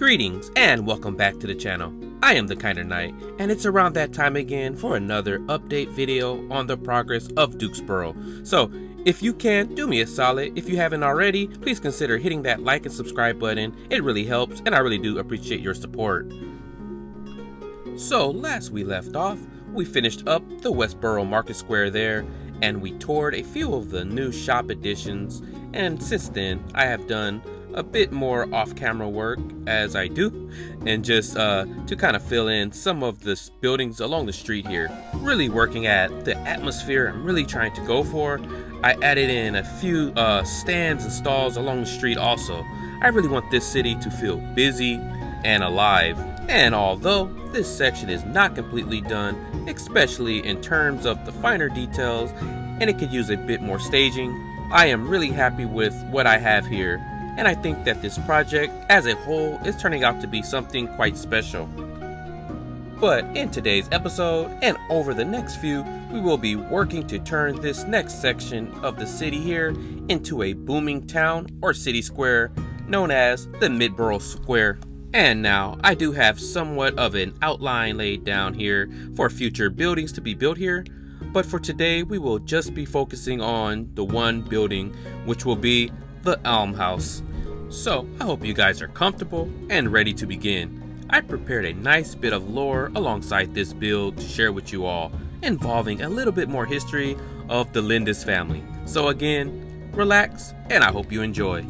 Greetings and welcome back to the channel. I am the Kinder Knight, and it's around that time again for another update video on the progress of Dukesbrough. So if you can, do me a solid. If you haven't already, please consider hitting that like and subscribe button. It really helps, and I really do appreciate your support. So last we left off, we finished up the Westboro Market Square there, and we toured a few of the new shop additions, and since then I have done a bit more off-camera work as I do, and just to kind of fill in some of the buildings along the street here. Really working at the atmosphere I'm really trying to go for. I added in a few stands and stalls along the street also. I really want this city to feel busy and alive. And although this section is not completely done, especially in terms of the finer details, and it could use a bit more staging, I am really happy with what I have here. And I think that this project as a whole is turning out to be something quite special. But in today's episode and over the next few, we will be working to turn this next section of the city here into a booming town or city square known as the Midbrough Square. And now I do have somewhat of an outline laid down here for future buildings to be built here. But for today we will just be focusing on the one building, which will be the Elm House. So I hope you guys are comfortable and ready to begin. I prepared a nice bit of lore alongside this build to share with you all, involving a little bit more history of the Lindis family. So again, relax and I hope you enjoy.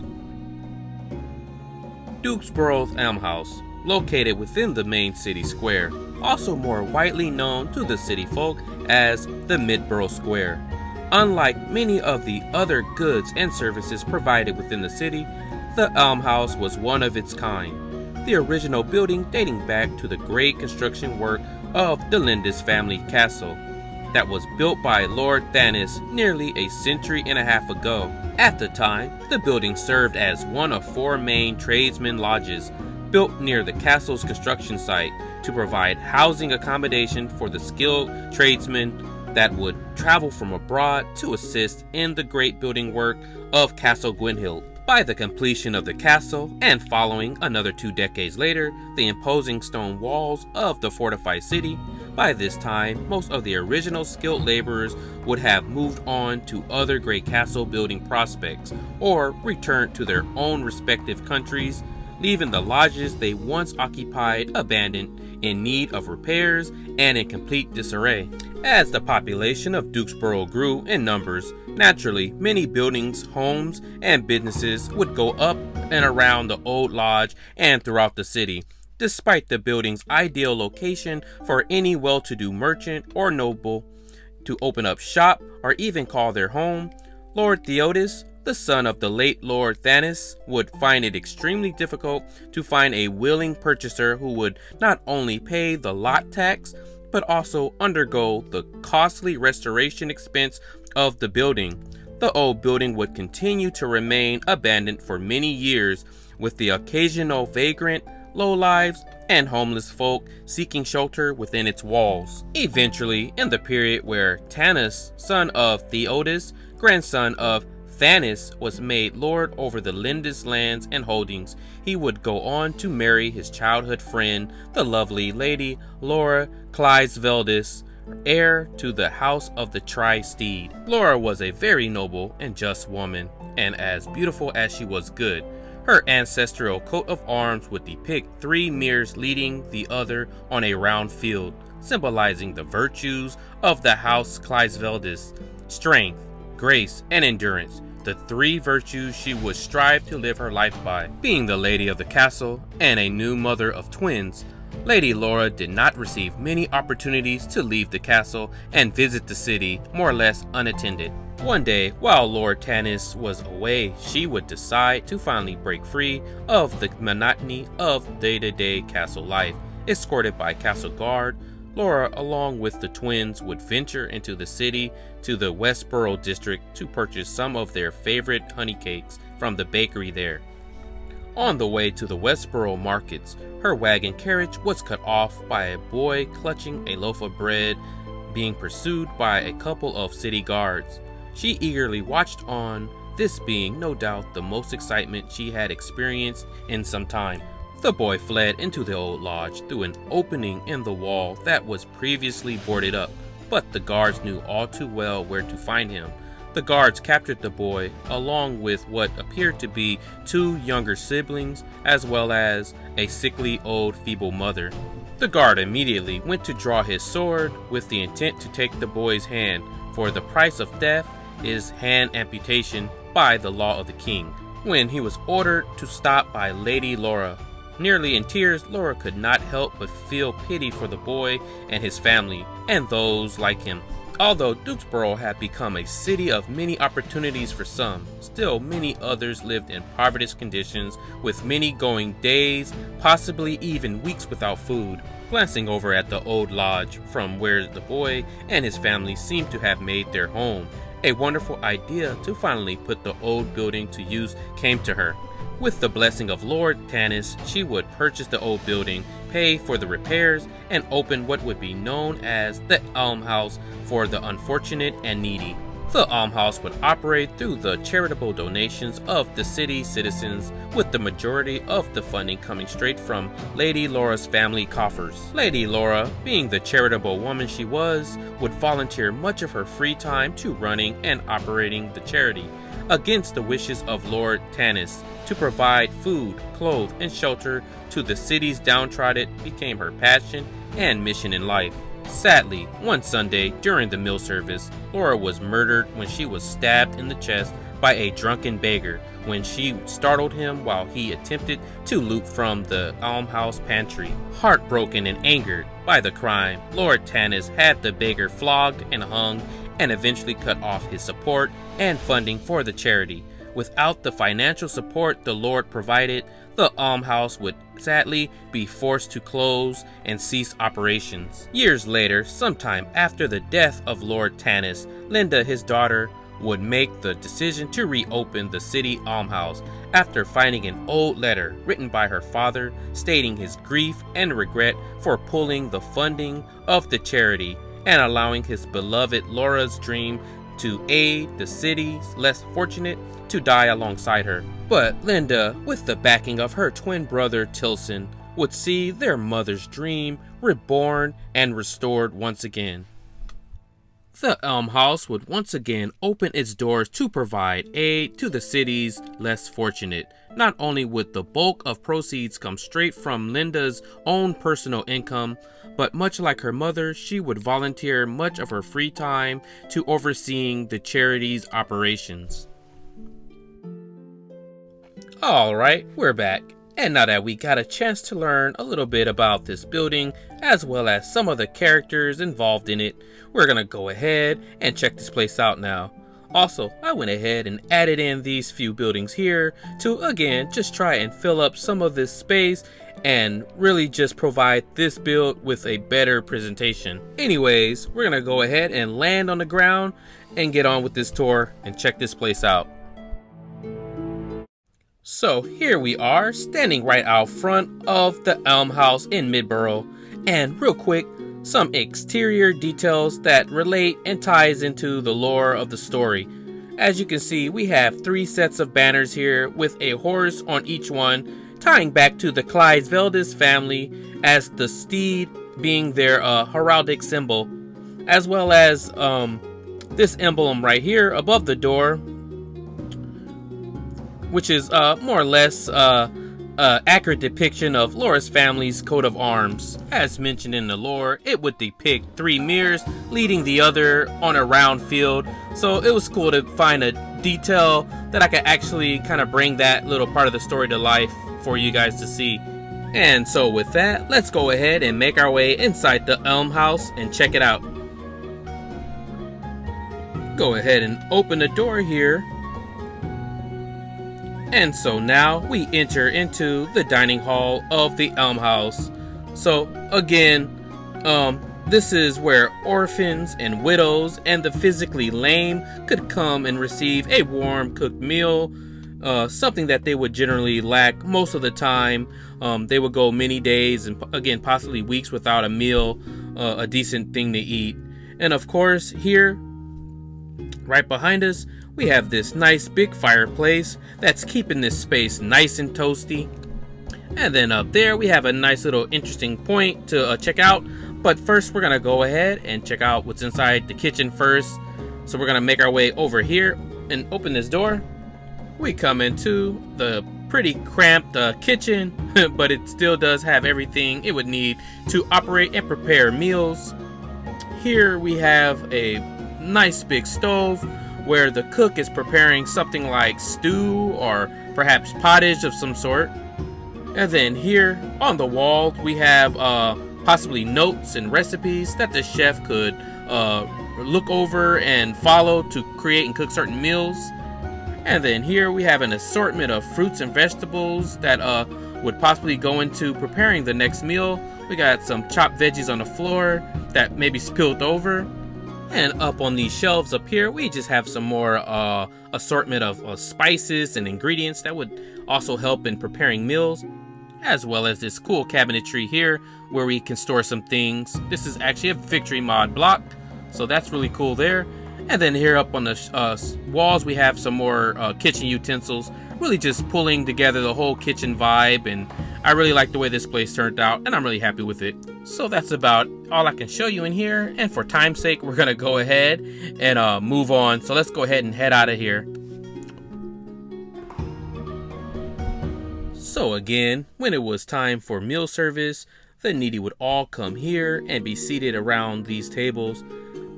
Dukesbrough's Elm House, located within the main city square, also more widely known to the city folk as the Midbrough Square. Unlike many of the other goods and services provided within the city, the Elm House was one of its kind. The original building dating back to the great construction work of the Lindis family castle that was built by Lord Thanis nearly a century and a half ago. At the time, the building served as one of 4 main tradesmen lodges built near the castle's construction site to provide housing accommodation for the skilled tradesmen that would travel from abroad to assist in the great building work of Castle Gwynhild. By the completion of the castle, and following another 2 decades later, the imposing stone walls of the fortified city, by this time, most of the original skilled laborers would have moved on to other great castle building prospects, or returned to their own respective countries, leaving the lodges they once occupied abandoned, in need of repairs, and in complete disarray. As the population of Dukesbrough grew in numbers, naturally many buildings, homes, and businesses would go up and around the old lodge and throughout the city. Despite the building's ideal location for any well-to-do merchant or noble to open up shop or even call their home, Lord Theodos, the son of the late Lord Thanis, would find it extremely difficult to find a willing purchaser who would not only pay the lot tax, but also undergo the costly restoration expense of the building. The old building would continue to remain abandoned for many years, with the occasional vagrant, lowlives, and homeless folk seeking shelter within its walls. Eventually, in the period where Tanis, son of Theodos, grandson of Thanis, was made lord over the Lindis lands and holdings, he would go on to marry his childhood friend, the lovely lady Laura Clydesveldis, heir to the house of the Tri-Steed. Laura was a very noble and just woman, and as beautiful as she was good. Her ancestral coat of arms would depict 3 mirrors leading the other on a round field, symbolizing the virtues of the house Clydesveldis: strength, grace, and endurance, the 3 virtues she would strive to live her life by. Being the lady of the castle and a new mother of twins, Lady Laura did not receive many opportunities to leave the castle and visit the city more or less unattended. One day, while Lord Tanis was away, she would decide to finally break free of the monotony of day-to-day castle life. Escorted by castle guard, Laura, along with the twins, would venture into the city to the Westboro district to purchase some of their favorite honey cakes from the bakery there. On the way to the Westboro markets, her wagon carriage was cut off by a boy clutching a loaf of bread, being pursued by a couple of city guards. She eagerly watched on, this being no doubt the most excitement she had experienced in some time. The boy fled into the old lodge through an opening in the wall that was previously boarded up, but the guards knew all too well where to find him. The guards captured the boy along with what appeared to be 2 younger siblings as well as a sickly old feeble mother. The guard immediately went to draw his sword with the intent to take the boy's hand, for the price of death is hand amputation by the law of the king, when he was ordered to stop by Lady Laura. Nearly in tears, Laura could not help but feel pity for the boy and his family, and those like him. Although Dukesbrough had become a city of many opportunities for some, still many others lived in poverty conditions, with many going days, possibly even weeks without food. Glancing over at the old lodge from where the boy and his family seemed to have made their home, a wonderful idea to finally put the old building to use came to her. With the blessing of Lord Tanis, she would purchase the old building, pay for the repairs, and open what would be known as the Elm House for the unfortunate and needy. The Almhouse would operate through the charitable donations of the city citizens, with the majority of the funding coming straight from Lady Laura's family coffers. Lady Laura, being the charitable woman she was, would volunteer much of her free time to running and operating the charity, against the wishes of Lord Tanis. To provide food, clothes, and shelter to the city's downtrodden became her passion and mission in life. Sadly, one Sunday during the meal service, Laura was murdered when she was stabbed in the chest by a drunken beggar when she startled him while he attempted to loot from the Almhouse pantry. Heartbroken and angered by the crime, Lord Tanis had the beggar flogged and hung, and eventually cut off his support and funding for the charity. Without the financial support the Lord provided, the Almhouse would sadly be forced to close and cease operations. Years later, sometime after the death of Lord Tanis, Linda, his daughter, would make the decision to reopen the city almhouse after finding an old letter written by her father stating his grief and regret for pulling the funding of the charity and allowing his beloved Laura's dream to aid the city's less fortunate to die alongside her. But Linda, with the backing of her twin brother Tilson, would see their mother's dream reborn and restored once again. The Elm House would once again open its doors to provide aid to the city's less fortunate. Not only would the bulk of proceeds come straight from Linda's own personal income, but much like her mother, she would volunteer much of her free time to overseeing the charity's operations. Alright, we're back. And now that we got a chance to learn a little bit about this building, as well as some of the characters involved in it, we're gonna go ahead and check this place out now. Also, I went ahead and added in these few buildings here to, again, just try and fill up some of this space and really just provide this build with a better presentation. Anyways, we're gonna go ahead and land on the ground and get on with this tour and check this place out. So here we are, standing right out front of the Elm House in Midbrough, and real quick, some exterior details that relate and ties into the lore of the story. As you can see, we have 3 sets of banners here with a horse on each one, tying back to the Clydesveldis family as the steed being their heraldic symbol, as well as this emblem right here above the door, which is more or less accurate depiction of Laura's family's coat of arms. As mentioned in the lore, it would depict 3 mirrors leading the other on a round field, so it was cool to find a detail that I could actually kind of bring that little part of the story to life for you guys to see. And so with that, let's go ahead and make our way inside the Elm House and check it out. Go ahead and open the door here. And so now we enter into the dining hall of the Elm House. So again, this is where orphans and widows and the physically lame could come and receive a warm cooked meal, something that they would generally lack most of the time. They would go many days and again possibly weeks without a meal, a decent thing to eat. And of course here, right behind us, we have this nice big fireplace that's keeping this space nice and toasty. And then up there we have a nice little interesting point to check out. But first we're gonna go ahead and check out what's inside the kitchen first. So we're gonna make our way over here and open this door. We come into the pretty cramped kitchen, but it still does have everything it would need to operate and prepare meals. Here we have a nice big stove where the cook is preparing something like stew or perhaps pottage of some sort. And then here on the wall we have possibly notes and recipes that the chef could look over and follow to create and cook certain meals. And then here we have an assortment of fruits and vegetables that would possibly go into preparing the next meal. We got some chopped veggies on the floor that maybe spilled over. And up on these shelves up here, we just have some more assortment of spices and ingredients that would also help in preparing meals, as well as this cool cabinetry here where we can store some things. This is actually a victory mod block, so that's really cool there. And then here up on the walls, we have some more kitchen utensils, really just pulling together the whole kitchen vibe. And I really like the way this place turned out, and I'm really happy with it. So that's about all I can show you in here. And for time's sake, we're gonna go ahead and move on. So let's go ahead and head out of here. So again, when it was time for meal service, the needy would all come here and be seated around these tables.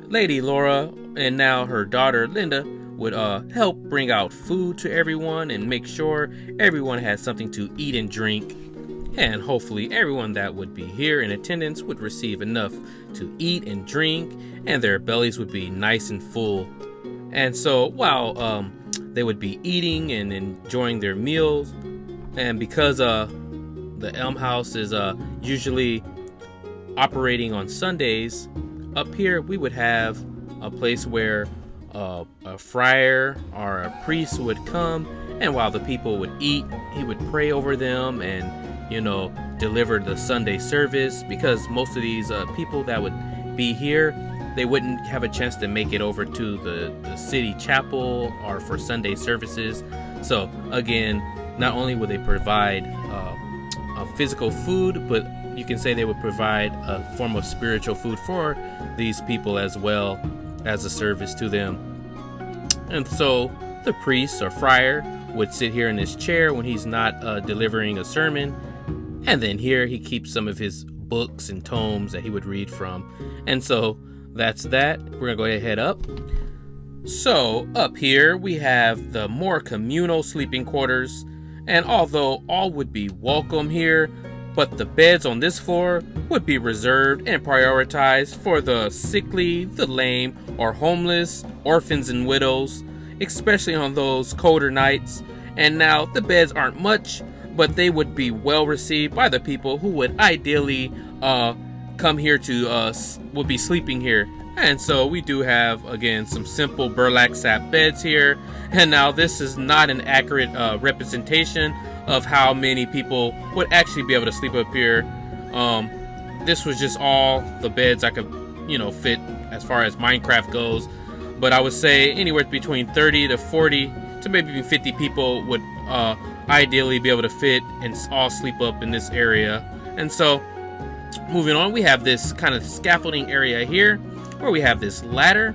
Lady Laura and now her daughter Linda would help bring out food to everyone and make sure everyone had something to eat and drink. And hopefully everyone that would be here in attendance would receive enough to eat and drink, and their bellies would be nice and full. And so while they would be eating and enjoying their meals, and because the Elm House is usually operating on Sundays, up here we would have a place where a friar or a priest would come, and while the people would eat, he would pray over them and, you know, deliver the Sunday service, because most of these people that would be here, they wouldn't have a chance to make it over to the city chapel or for Sunday services. So again, not only would they provide a physical food, but you can say they would provide a form of spiritual food for these people as well as a service to them. And so the priest or friar would sit here in his chair when he's not delivering a sermon, and then here he keeps some of his books and tomes that he would read from. And so that's that. We're gonna go ahead and head up. So up here we have the more communal sleeping quarters, and although all would be welcome here, but the beds on this floor would be reserved and prioritized for the sickly, the lame, or homeless, orphans and widows, especially on those colder nights. And now the beds aren't much, but they would be well received by the people who would ideally come here to would be sleeping here. And so we do have, again, some simple burlap sack beds here. And now this is not an accurate representation of how many people would actually be able to sleep up here. This was just all the beds I could, you know, fit as far as Minecraft goes. But I would say anywhere between 30 to 40 to maybe even 50 people would ideally be able to fit and all sleep up in this area. And so moving on, we have this kind of scaffolding area here where we have this ladder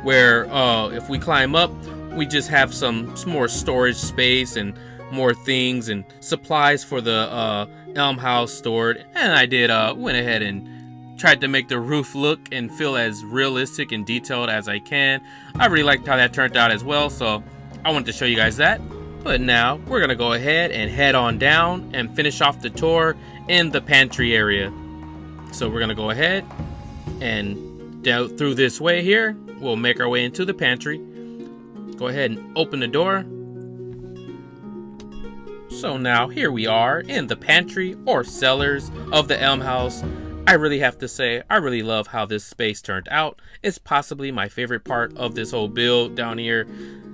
where if we climb up, we just have some more storage space and more things and supplies for the Elm House stored. And I did went ahead and tried to make the roof look and feel as realistic and detailed as I can. I really liked how that turned out as well, so I wanted to show you guys that. But now we're gonna go ahead and head on down and finish off the tour in the pantry area. So we're gonna go ahead and down through this way here, we'll make our way into the pantry. Go ahead and open the door. So now here we are in the pantry or cellars of the Elm House. I really have to say, I really love how this space turned out. It's possibly my favorite part of this whole build down here.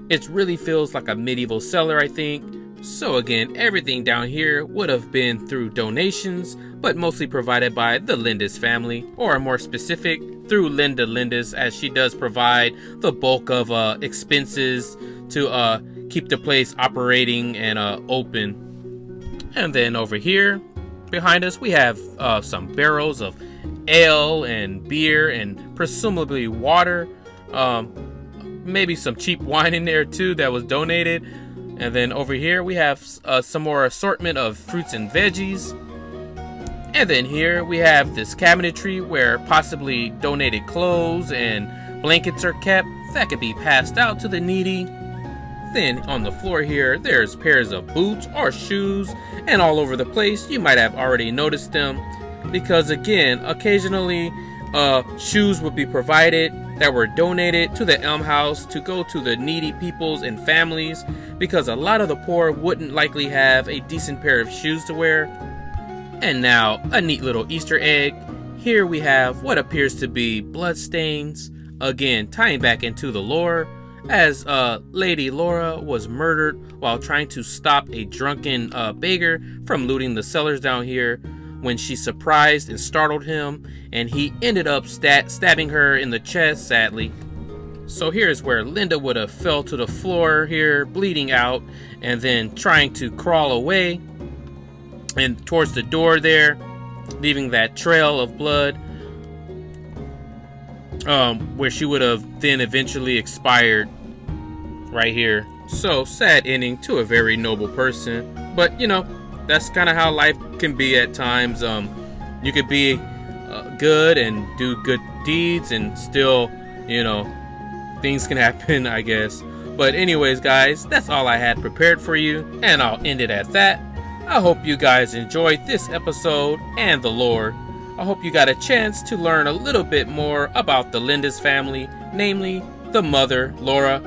It really feels like a medieval cellar, I think. So again, everything down here would have been through donations, but mostly provided by the Lindis family, or more specific, through Linda Lindis, as she does provide the bulk of expenses to keep the place operating and open. And then over here behind us we have some barrels of ale and beer and presumably water, maybe some cheap wine in there too that was donated. And then over here we have some more assortment of fruits and veggies. And then here we have this cabinetry where possibly donated clothes and blankets are kept that could be passed out to the needy. Then on the floor here, there's pairs of boots or shoes, and all over the place. You might have already noticed them because again, occasionally shoes would be provided that were donated to the Elm House to go to the needy peoples and families, because a lot of the poor wouldn't likely have a decent pair of shoes to wear. And now a neat little Easter egg. Here we have what appears to be blood stains, again tying back into the lore, as Lady Laura was murdered while trying to stop a drunken beggar from looting the cellars down here, when she surprised and startled him, and he ended up stabbing her in the chest, sadly. So here's where Linda would have fell to the floor here, bleeding out, and then trying to crawl away and towards the door there, leaving that trail of blood, where she would have then eventually expired right here. So sad ending to a very noble person, but you know, that's kind of how life can be at times. You could be good and do good deeds and still, you know, things can happen, I guess. But anyways guys, that's all I had prepared for you, and I'll end it at that. I hope you guys enjoyed this episode and the lore. I hope you got a chance to learn a little bit more about the Linda's family, namely the mother, Laura,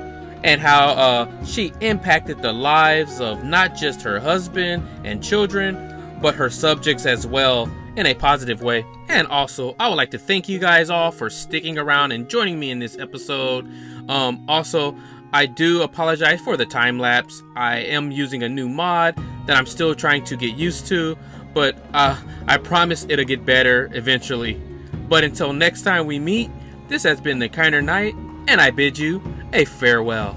and how she impacted the lives of not just her husband and children, but her subjects as well in a positive way. And also, I would like to thank you guys all for sticking around and joining me in this episode. Also, I do apologize for the time lapse. I am using a new mod that I'm still trying to get used to, but I promise it'll get better eventually. But until next time we meet, this has been the Kinder Knight, and I bid you a farewell.